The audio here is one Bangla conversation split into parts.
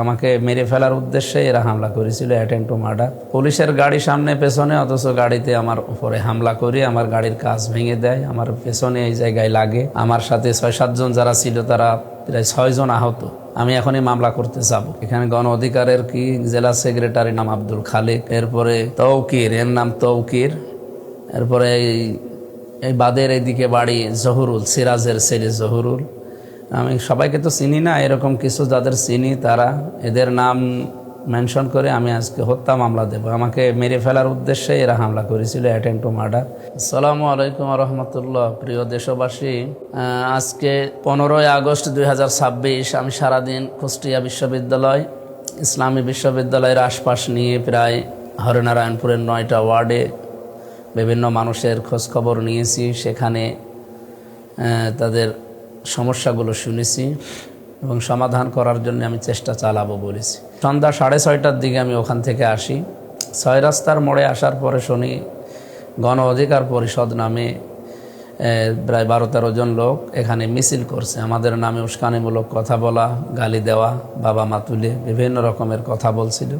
আমাকে মেরে ফেলার উদ্দেশ্যে এরা হামলা করেছিল, অ্যাটেম্প্ট টু মার্ডার। পুলিশের গাড়ি সামনে পেছনে, অথচ গাড়িতে আমার উপরে হামলা করে আমার গাড়ির কাঁচ ভেঙে দেয়, আমার পেছনে এই জায়গায় লাগে। আমার সাথে 6-7 জন যারা ছিল তারা প্রায় 6 জন আহত। আমি এখনই মামলা করতে যাব। এখানে গণ অধিকারের কি জেলা সেক্রেটারি নাম আব্দুল খালেক, এরপরে তৌকির, এর নাম তৌকির, এরপরে এই বাদের এইদিকে বাড়ি জহুরুল, সিরাজের ছেলে জহুরুল। আমি সবাইকে তো চিনি না, এরকম কিছু যাদের চিনি তারা এদের নাম মেনশন করে আমি আজকে হত্যা মামলা দেব। আমাকে মেরে ফেলার উদ্দেশ্যে এরা হামলা করেছিল, অ্যাটেম্প্ট টু মার্ডার। আসসালামু আলাইকুম রহমতুল্লাহ। প্রিয় দেশবাসী, আজকে 15ই আগস্ট 2026 আমি সারাদিন কুষ্টিয়া বিশ্ববিদ্যালয়, ইসলামী বিশ্ববিদ্যালয়ের আশপাশ নিয়ে প্রায় হরিনারায়ণপুরের 9টা ওয়ার্ডে বিভিন্ন মানুষের খোঁজখবর নিয়েছি। সেখানে তাদের সমস্যাগুলো শুনেছি এবং সমাধান করার জন্য আমি চেষ্টা চালাবো বলেছি। সন্ধ্যা 6:30টার দিকে আমি ওখান থেকে আসি। 6 রাস্তার মোড়ে আসার পরে শুনি গণ অধিকার পরিষদ নামে প্রায় 12-13 জন লোক এখানে মিছিল করছে। আমাদের নামে উস্কানিমূলক কথা বলা, গালি দেওয়া, বাবা মা তুলে বিভিন্ন রকমের কথা বলছিল।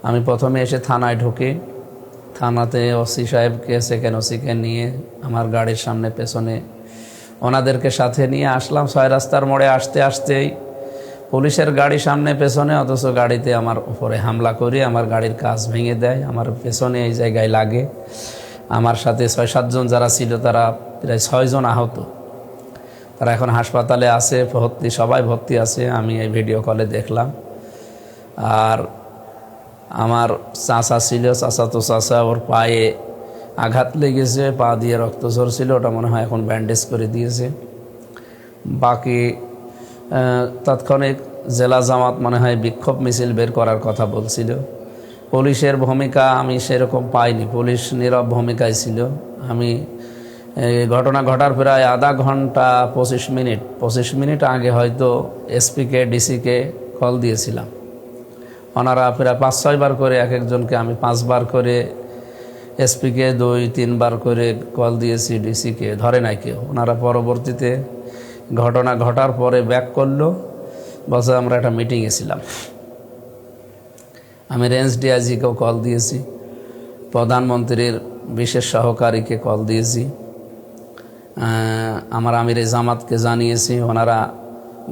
আমি প্রথমে এসে থানায় ঢুকি। থানাতে ওসি সাহেবকে, সেকেন্ড ওসিকে নিয়ে আমার গাড়ির সামনে পেছনে ওনাদেরকে সাথে নিয়ে আসলাম। 6 রাস্তার মোড়ে আসতে আসতেই পুলিশের গাড়ি সামনে পেছনে, অথচ গাড়িতে আমার উপরে হামলা করে আমার গাড়ির কাঁচ ভেঙে দেয়, আমার পেছনে এই জায়গায় লাগে। আমার সাথে 6-7 জন যারা ছিল তারা প্রায় 6 জন আহত। তারা এখন হাসপাতালে আছে, সবাই ভর্তি আছে। আমি এই ভিডিও কলে দেখলাম। আর আমার চাচা ছিল, চাচাতো চাচা, ওর পায়ে আঘাত লেগেছে, পা দিয়ে রক্ত ঝরছিল, ওটা মনে হয় এখন ব্যান্ডেজ করে দিয়েছে। বাকি তাৎক্ষণিক জেলা জামাত মনে হয় বিক্ষোভ মিছিল বের করার কথা বলছিল। পুলিশের ভূমিকা আমি সেরকম পাইনি, পুলিশ নীরব ভূমিকায় ছিল। আমি ঘটনা ঘটার প্রায় আধা ঘন্টা 25 মিনিট আগে হয়তো এসপিকে, ডিসিকে কল দিয়েছিলাম। ওনারা প্রায় 5-6 বার করে, এক একজনকে আমি 5 বার করে, এসপিকে 2-3 বার করে কল দিয়েছি, ডিসিকে ধরে নাই কেউ। ওনারা পরবর্তীতে ঘটনা ঘটার পরে ব্যাক করলো, বসে আমরা একটা মিটিংয়ে ছিলাম। আমি রেঞ্জ ডিআইজিকেও কল দিয়েছি, প্রধানমন্ত্রীর বিশেষ সহকারীকে কল দিয়েছি, আমার আমির জামাতকে জানিয়েছি। ওনারা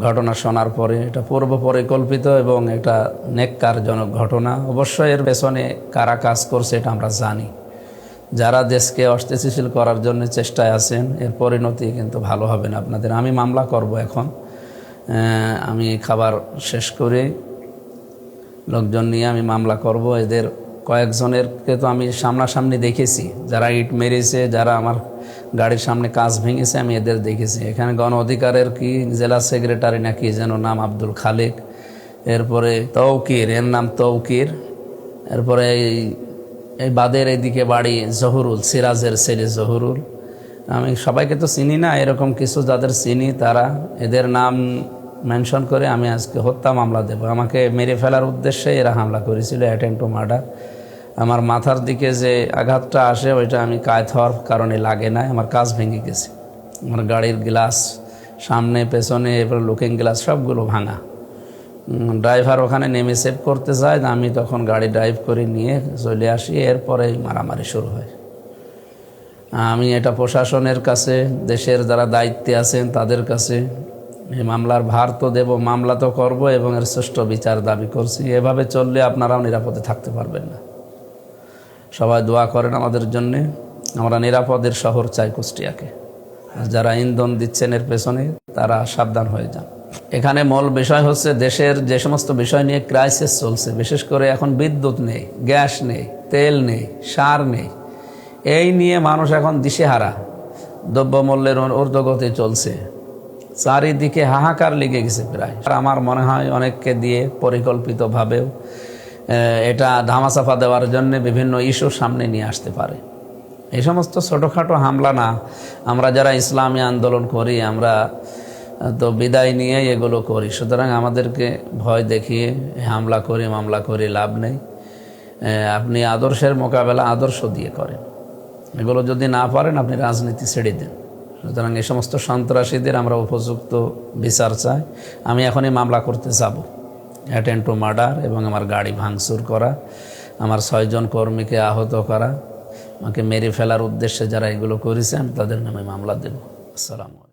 ঘটনা শোনার পরে এটা পূর্ব পরিকল্পিত এবং এটা নেককারজনক ঘটনা। অবশ্যই এর পেছনে কারা কাজ করছে এটা আমরা জানি। যারা দেশকে অস্থিতিশীল করার জন্য চেষ্টায় আছেন, এর পরিণতি কিন্তু ভালো হবে না আপনাদের। আমি মামলা করব এখন। আমি খাবার শেষ করে লোকজন নিয়ে আমি মামলা করব। এদের কয়েকজনেরকে তো আমি সামনাসামনি দেখেছি, যারা ইট মেরেছে, যারা আমার গাড়ির সামনে কাঁচ ভেঙেছে, আমি এদের দেখেছি। এখানে গণ অধিকারের কি জেলা সেক্রেটারি নাকি যেন নাম আব্দুল খালেক, এরপরে তৌকির, এর নাম তৌকির, এরপরে এই বাদের এইদিকে বাড়ি জহুরুল, সিরাজের ছেলে জহুরুল। আমি সবাইকে তো চিনি না, এরকম কিছু যাদের চিনি তারা এদের নাম মেনশন করে আমি আজকে হত্যা মামলা দেব। আমাকে মেরে ফেলার উদ্দেশ্যে এরা হামলা করেছিল, অ্যাটেম্প্ট টু মার্ডার। আমার মাথার দিকে যে আঘাতটা আসে ওইটা আমি কায়েত হওয়ার কারণে লাগে না, আমার কাঁচ ভেঙে গেছে। আমার গাড়ির গ্লাস সামনে পেছনে, এবার লুকিং গ্লাস সবগুলো ভাঙা। ড্রাইভার ওখানে নেমে সেভ করতে যায়, আমি তখন গাড়ি ড্রাইভ করে নিয়ে চলে আসি। এরপরেই মারামারি শুরু হয়। আমি এটা প্রশাসনের কাছে, দেশের যারা দায়িত্বে আছেন তাদের কাছে এই মামলার ভার তো দেব, মামলা তো করব এবং এর সুষ্ঠু বিচার দাবি করছি। এভাবে চললে আপনারাও নিরাপদে থাকতে পারবেন না। সবাই দোয়া করেন আমাদের জন্যে। আমরা নিরাপদের শহর চাই কুষ্টিয়াকে। যারা ইন্ধন দিচ্ছেন এর পেছনে তারা সাবধান হয়ে যান। এখানে মূল বিষয় হচ্ছে দেশের যে সমস্ত বিষয় নিয়ে ক্রাইসিস চলছে, বিশেষ করে এখন বিদ্যুৎ নেই, গ্যাস নেই, তেল নেই, সার নেই, এই নিয়ে মানুষ এখন দিশেহারা। দ্রব্যমূল্যের ঊর্ধ্বগতি চলছে, চারিদিকে হাহাকার লেগে গেছে প্রায়। আমার মনে হয় অনেককে দিয়ে পরিকল্পিতভাবেও এটা ধামাচাপা দেওয়ার জন্য বিভিন্ন ইস্যু সামনে নিয়ে আসতে পারে। এই সমস্ত ছোটোখাটো হামলা না, আমরা যারা ইসলামী আন্দোলন করি আমরা তো বিদায় নিয়ে এগুলো করি। সুতরাং আমাদেরকে ভয় দেখিয়ে হামলা করে মামলা করে লাভ নেই। আপনি আদর্শের মোকাবেলা আদর্শ দিয়ে করেন। এগুলো যদি না পারেন আপনি রাজনীতি ছেড়ে দেন। সুতরাং এই সমস্ত সন্ত্রাসীদের আমরা উপযুক্ত বিচার চাই। আমি এখনই মামলা করতে যাব। অ্যাটেম্প টু মার্ডার এবং আমার গাড়ি ভাঙচুর করা, আমার 6 জন কর্মীকে আহত করা, আমাকে মেরে ফেলার উদ্দেশ্যে যারা এগুলো করেছে আমি তাদের নামে মামলা দেব। আসসালামু আলাইকুম।